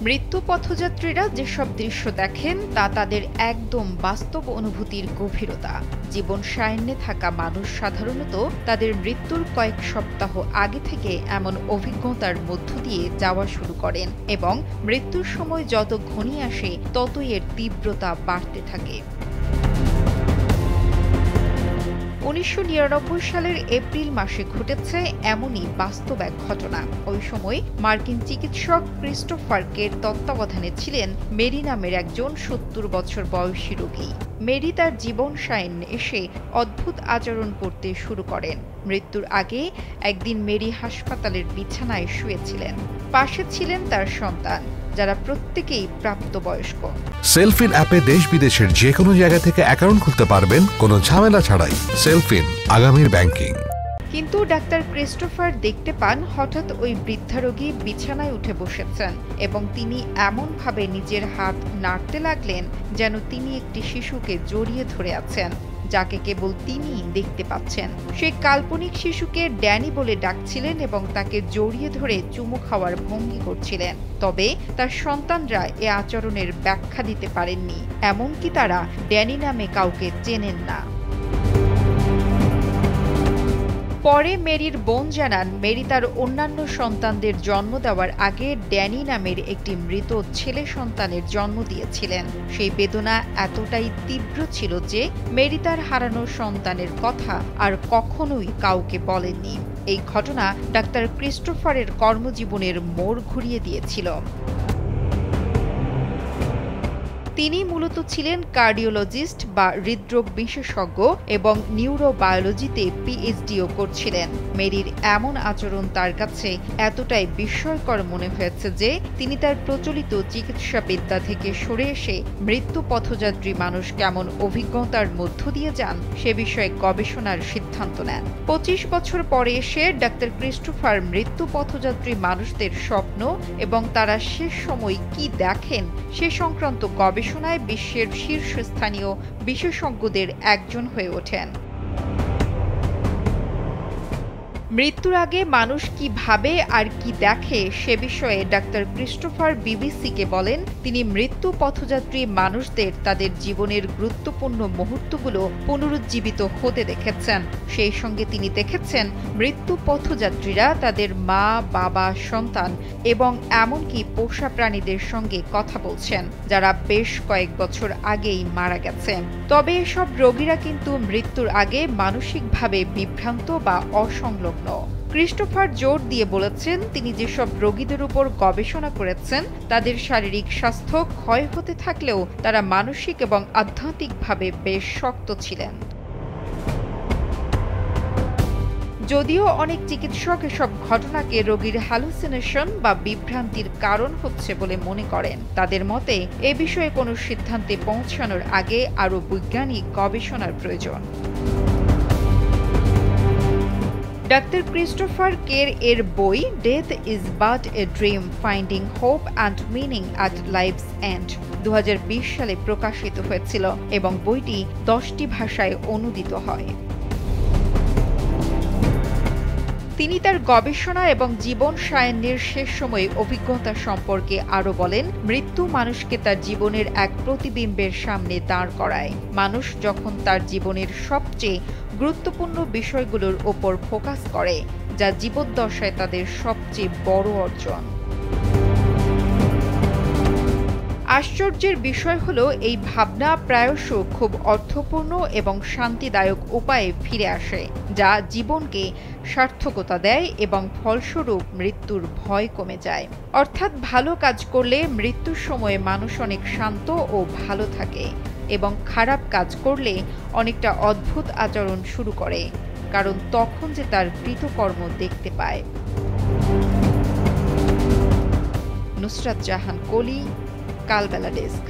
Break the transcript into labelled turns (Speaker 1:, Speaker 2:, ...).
Speaker 1: মৃত্যু পথযাত্রীরা যেসব দৃশ্য দেখেন তা তাদের একদম বাস্তব অনুভূতির গভীরতা। জীবন সায়ান্নে থাকা মানুষ সাধারণত তাদের মৃত্যুর কয়েক সপ্তাহ আগে থেকে এমন অভিজ্ঞতার মধ্য দিয়ে যাওয়া শুরু করেন এবং মৃত্যুর সময় যত ঘনিয়ে আসে ততই এর তীব্রতা বাড়তে থাকে। ১৯৯৯ সালের এপ্রিল মাসে ঘটেছে এমনই বাস্তব এক ঘটনা। ওই সময় মার্কিন চিকিৎসক ক্রিস্টোফার কের তত্ত্বাবধানে ছিলেন মেরি নামের একজন ৭০ বছর বয়সী রোগী। মেরি তার জীবন সায়ান্নে এসে অদ্ভুত আচরণ করতে শুরু করেন। মৃত্যুর আগে একদিন মেরি হাসপাতালের বিছানায় শুয়েছিলেন। পাশে ছিলেন তার সন্তান, যারা প্রত্যেকেই প্রাপ্তবয়স্ক।
Speaker 2: সেলফিন অ্যাপে দেশ বিদেশের যে কোনো জায়গা থেকে অ্যাকাউন্ট খুলতে পারবেন কোনো ঝামেলা ছাড়াই। সেলফিন, আগামীর ব্যাংকিং।
Speaker 1: কিন্তু ডাক্তার ক্রিস্টোফার দেখতে পান হঠাৎ ওই বৃদ্ধা রোগী বিছানায় উঠে বসেছেন এবং তিনি এমনভাবে নিজের হাত নাড়তে লাগলেন যেন তিনি একটি শিশুকে জড়িয়ে ধরে আছেন, যাকে কেবল তিনিই দেখতে পাচ্ছেন। সেই কাল্পনিক শিশুকে ড্যানি বলে ডাকছিলেন এবং তাকে জড়িয়ে ধরে চুমু খাওয়ার ভঙ্গি করছিলেন। তবে তার সন্তানরা এ আচরণের ব্যাখ্যা দিতে পারেননি, এমনকি তারা ড্যানি নামে কাউকে চেনেন না। পরে মেরির বোন জানান, মেরি তার অন্যান্য সন্তানদের জন্ম দেওয়ার আগে ড্যানি নামের একটি মৃত ছেলে সন্তানের জন্ম দিয়েছিলেন। সেই বেদনা এতটাই তীব্র ছিল যে মেরি তার হারানো সন্তানের কথা আর কখনোই কাউকে বলেননি। এই ঘটনা ডাক্তার ক্রিস্টোফারের কর্মজীবনের মোড় ঘুরিয়ে দিয়েছিল। তিনি মূলত ছিলেন কার্ডিওলজিস্ট বা হৃদরোগ বিশেষজ্ঞ এবং নিউরোবায়োলজিতে পিএইচডিও করছিলেন। মেরির এমন আচরণ তার কাছে এতটাই বিস্ময়কর মনে হয়েছে যে তিনি তার প্রচলিত চিকিৎসাবিদ্যা থেকে সরে এসে মৃত্যু পথযাত্রী মানুষ কেমন অভিজ্ঞতার মধ্য দিয়ে যান সে বিষয়ে গবেষণার সিদ্ধান্ত নেন। ২৫ বছর পরে এসে ডাক্তার ক্রিস্টোফার মৃত্যু পথযাত্রী মানুষদের স্বপ্ন এবং তারা শেষ সময় কি দেখেন সে সংক্রান্ত গবেষণায় বিশ্বের শীর্ষস্থানীয় বিশেষজ্ঞদের একজন হয়ে ওঠেন। মৃত্যুর আগে মানুষ কি ভাবে আর কি দেখে সে বিষয়ে ডাক্তার ক্রিস্টোফার বিবিসিকে বলেন, তিনি মৃত্যু পথযাত্রী মানুষদের তাদের জীবনের গুরুত্বপূর্ণ মুহূর্তগুলো পুনরুজ্জীবিত হতে দেখেছেন। সেই সঙ্গে তিনি দেখেছেন মৃত্যু পথযাত্রীরা তাদের মা, বাবা, সন্তান এবং এমনকি পোষা প্রাণীদের সঙ্গে কথা বলছেন, যারা বেশ কয়েক বছর আগেই মারা গেছে। তবে এসব রোগীরা কিন্তু মৃত্যুর আগে মানসিকভাবে বিভ্রান্ত বা অসংলগ্ন। ক্রিস্টোফার জোর দিয়ে বলেছেন, তিনি যেসব রোগীদের উপর গবেষণা করেছেন তাদের শারীরিক স্বাস্থ্য ক্ষয় হতে থাকলেও তারা মানসিক এবং আধ্যাত্মিকভাবে বেশ শক্ত ছিলেন। যদিও অনেক চিকিৎসক এসব ঘটনাকে রোগীর হ্যালুসিনেশন বা বিভ্রান্তির কারণ হচ্ছে বলে মনে করেন, তাদের মতে এ বিষয়ে কোনো সিদ্ধান্তে পৌঁছানোর আগে আরও বৈজ্ঞানিক গবেষণার প্রয়োজন। ডাক্তার ক্রিস্টোফার কের এর বই death is but a dream, finding hope and meaning at life's end ২০২০ সালে প্রকাশিত হয়েছিল এবং বইটি ১০টি ভাষায় অনূদিত হয়। তিনি তার গবেষণা এবং জীবন সায়ান্নের শেষ সময়ে অভিজ্ঞতা সম্পর্কে আরও বলেন, মৃত্যু মানুষকে তার জীবনের এক প্রতিবিম্বের সামনে দাঁড় করায়। মানুষ যখন তার জীবনের সবচেয়ে গুরুত্বপূর্ণ বিষয়গুলোর ওপর ফোকাস করে, যা জীবদ্দশায় তাদের সবচেয়ে বড় অর্জন। আশ্চর্যের বিষয় হলো, এই ভাবনা প্রায়শ খুব অর্থপূর্ণ এবং শান্তিদায়ক উপায়ে ফিরে আসে, যা জীবনকে সার্থকতা দেয় এবং ফলস্বরূপ মৃত্যুর ভয় কমে যায়। অর্থাৎ ভালো কাজ করলে মৃত্যুর সময়ে মানুষ অনেক শান্ত ও ভালো থাকে এবং খারাপ কাজ করলে অনেকটা অদ্ভুত আচরণ শুরু করে, কারণ তখন যে তার কৃতকর্ম দেখতে পায়। নুসরাত জাহান কলি, কালবেলা ডেস্ক।